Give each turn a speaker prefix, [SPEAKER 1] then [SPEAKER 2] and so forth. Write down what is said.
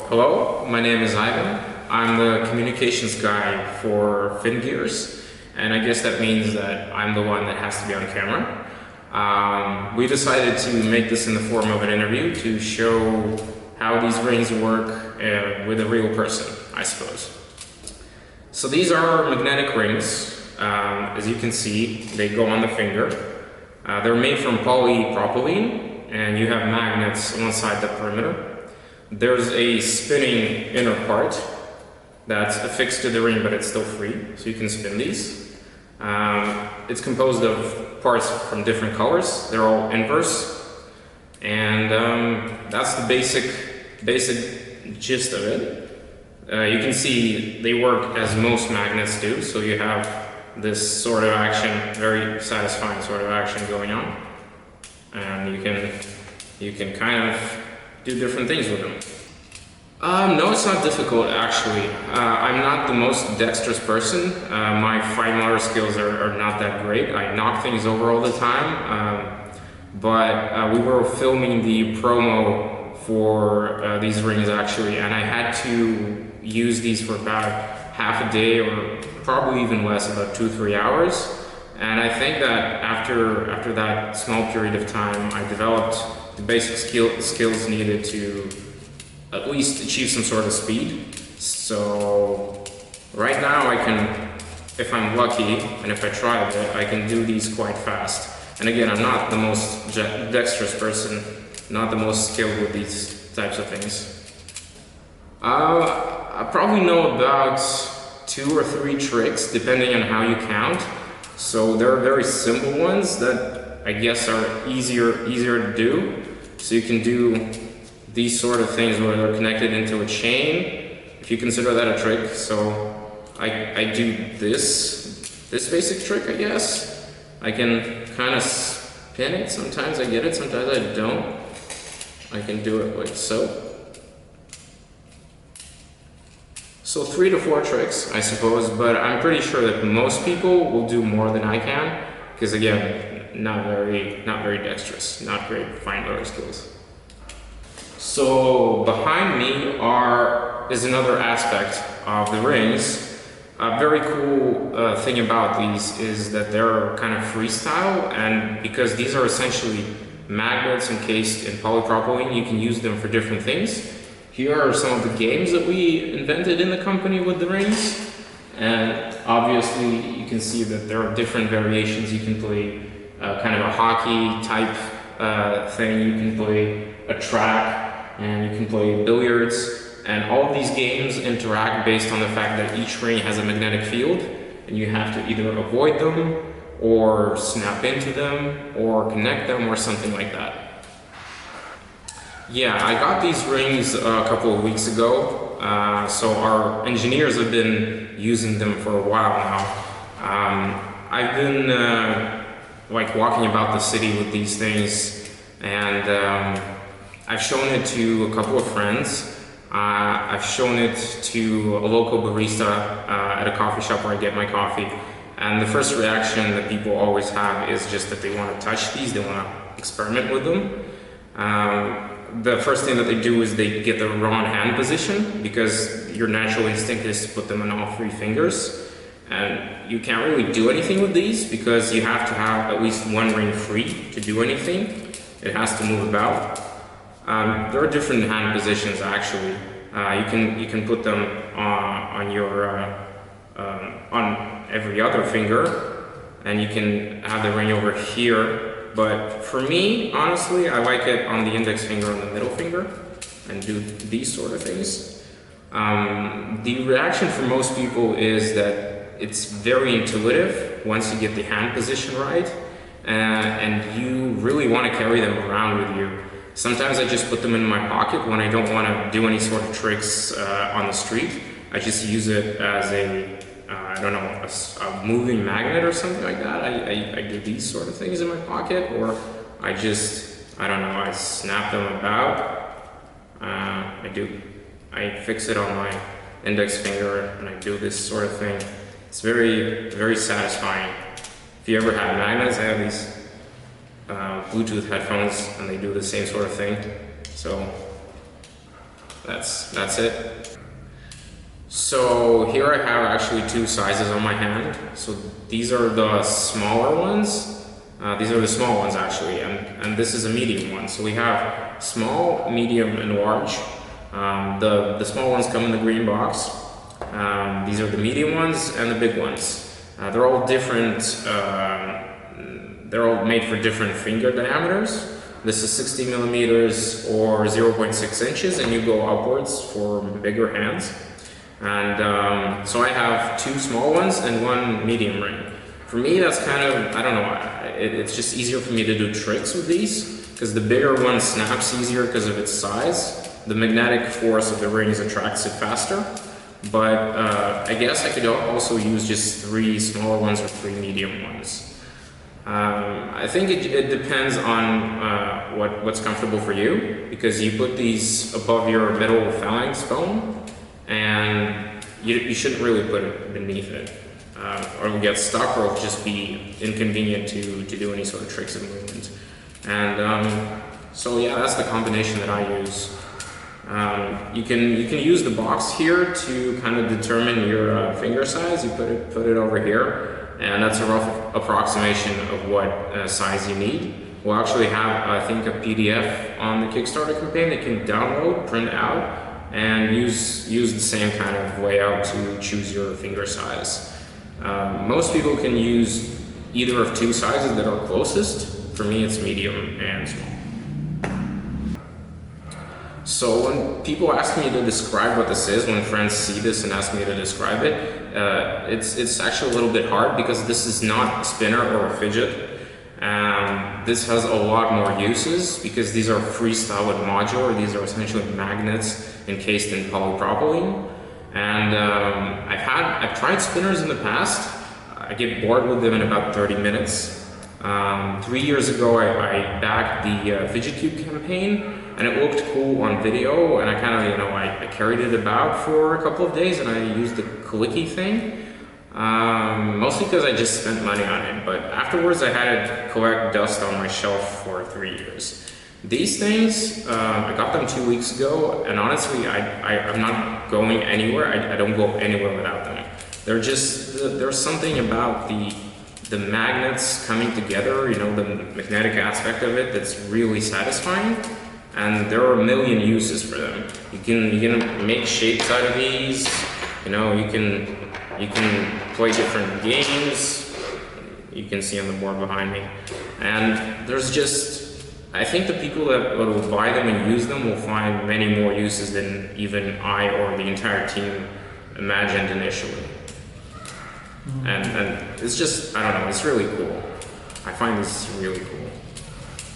[SPEAKER 1] Hello, my name is Ivan. I'm the communications guy for FinGears, and I guess that means that I'm the one that has to be on camera. We decided to make this in the form of an interview to show how these rings work with a real person, I suppose. So these are magnetic rings. As you can see, they go on the finger. They're made from polypropylene, and you have magnets inside the perimeter. There's a spinning inner part that's affixed to the ring, but it's still free, so you can spin these. It's composed of parts from different colors. They're all inverse, and that's the basic gist of it. You can see they work as most magnets do, so you have this sort of action, very satisfying sort of action going on, and you can kind of do different things with them. No, it's not difficult actually. I'm not the most dexterous person. My fine motor skills are not that great. I knock things over all the time. But we were filming the promo for these rings actually, and I had to use these for about half a day, or probably even less, about 2-3 hours. And I think that after that small period of time, I developed the basic skills needed to at least achieve some sort of speed. So right now I can, if I'm lucky and if I try a bit, I can do these quite fast. And again, I'm not the most dexterous person, not the most skilled with these types of things. I probably know about 2 or 3 tricks depending on how you count. So there are very simple ones that I guess are easier to do. So you can do these sort of things where they're connected into a chain, if you consider that a trick. So I do this basic trick, I guess. I can kind of spin it. Sometimes I get it, sometimes I don't. I can do it like so. So 3 to 4 tricks, I suppose, but I'm pretty sure that most people will do more than I can, because again, not very dexterous, not great fine motor skills. So behind me is another aspect of the rings. A very cool thing about these is that they're kind of freestyle, and because these are essentially magnets encased in polypropylene, you can use them for different things. Here are some of the games that we invented in the company with the rings, and obviously you can see that there are different variations. You can play kind of a hockey type thing, you can play a track, and you can play billiards, and all of these games interact based on the fact that each ring has a magnetic field, and you have to either avoid them, or snap into them, or connect them, or something like that. Yeah, I got these rings a couple of weeks ago, so our engineers have been using them for a while now. I've been like walking about the city with these things, and I've shown it to a couple of friends. I've shown it to a local barista at a coffee shop where I get my coffee, and the first reaction that people always have is just that they want to touch these, they want to experiment with them. The first thing that they do is they get the wrong hand position, because your natural instinct is to put them on all 3 fingers. And you can't really do anything with these because you have to have at least one ring free to do anything. It has to move about. There are different hand positions actually. You can put them on every other finger, and you can have the ring over here. But for me, honestly, I like it on the index finger and the middle finger, and do these sort of things. The reaction for most people is that it's very intuitive once you get the hand position right, and you really want to carry them around with you. Sometimes I just put them in my pocket when I don't want to do any sort of tricks on the street. I just use it as a moving magnet or something like that. I do these sort of things in my pocket, or I snap them about. I fix it on my index finger, and I do this sort of thing. It's very, very satisfying. If you ever have magnets, I have these Bluetooth headphones, and they do the same sort of thing. So that's it. So here I have actually two sizes on my hand. So these are the smaller ones. These are the small ones actually, and this is a medium one. So we have small, medium, and large. The small ones come in the green box. These are the medium ones and the big ones. They're all different. They're all made for different finger diameters. This is 60 millimeters or 0.6 inches, and you go upwards for bigger hands. And so I have two small ones and one medium ring. For me, that's kind of, I don't know, it's just easier for me to do tricks with these, because the bigger one snaps easier because of its size. The magnetic force of the rings attracts it faster. But I guess I could also use just three smaller ones or three medium ones. I think it depends on what's comfortable for you, because you put these above your middle phalanx bone, and you shouldn't really put it beneath it, or it'll get stuck, or it'll just be inconvenient to do any sort of tricks and movement. And so yeah, that's the combination that I use. You can use the box here to kind of determine your finger size. You put it over here, and that's a rough approximation of what size you need. We'll actually have, I think, a PDF on the Kickstarter campaign that you can download, print out, and use the same kind of layout to choose your finger size. Most people can use either of two sizes that are closest. For me, it's medium and small. So when people ask me to describe what this is, when friends see this and ask me to describe it, it's actually a little bit hard, because this is not a spinner or a fidget. This has a lot more uses, because these are freestyle and modular. These are essentially magnets encased in polypropylene. And I've tried spinners in the past. I get bored with them in about 30 minutes. 3 years ago, I backed the Fidget Cube campaign, and it looked cool on video, and I kind of, I carried it about for a couple of days, and I used the clicky thing, mostly because I just spent money on it, but afterwards I had it collect dust on my shelf for 3 years. These things, I got them 2 weeks ago, and honestly, I'm not going anywhere. I don't go anywhere without them. There's something about the magnets coming together, the magnetic aspect of it, that's really satisfying. And there are a million uses for them. You can make shapes out of these. You can play different games. You can see on the board behind me. And there's I think the people that will buy them and use them will find many more uses than even I or the entire team imagined initially. And it's just, I don't know, it's really cool. I find this really cool.